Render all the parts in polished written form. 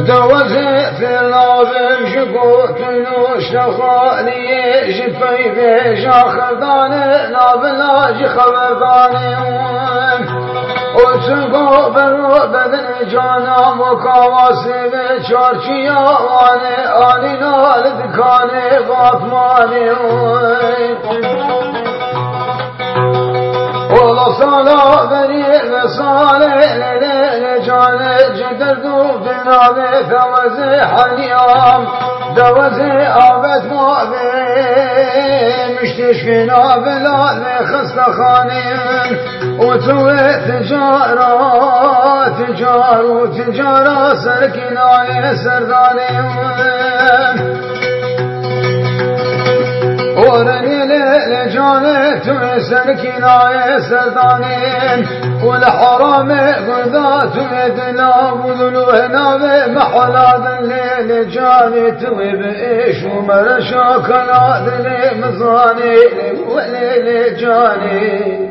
دوزي في العظم شكوت نوش خالي جفي بيش آخرداني نابلاج خبرداني وتسقو بدن جانا مكاواسي بچارچي آواني آني نالدكاني غاطماني والله صلاة بريء صالح لجاني جدردو في نابي ثوزي حنيام دوزي آبت مابي مشتش في نابي لالي خست خانين وتوي تجارة سركناي سرداني ورني لجاني توي سركناي سرداني والحرام قذات يدنا وذلوه نابي محلاد الليل جاني توي بإيش ومرشا كناد لي مزاني وليل جاني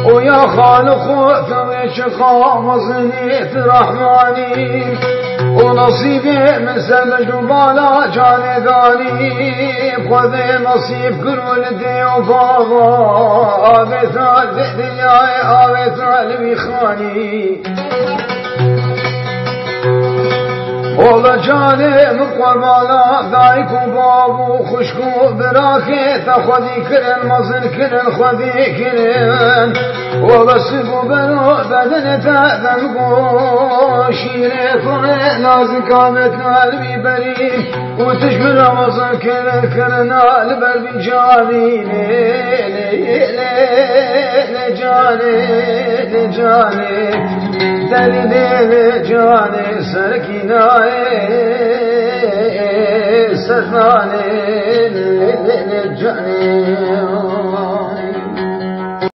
ويا خالق ثويش خامصني رحماني ونصيبي من سمج وبالا جاني ذاني بخذي نصيب كل ولدي وبابا آبثال دنياي آبثال بيخاني والله جاني مقبالا ذايك وبابو خشكو براكي تاخذي كرن مزن كرن خذي كرن والله سبو بنو بدن تاذنقو شيري فرن لازم كامتنا البيبري وتشمل مزن كرن كرنا البربي جاني لجاني دليل جاني سركناي سرناني لجاني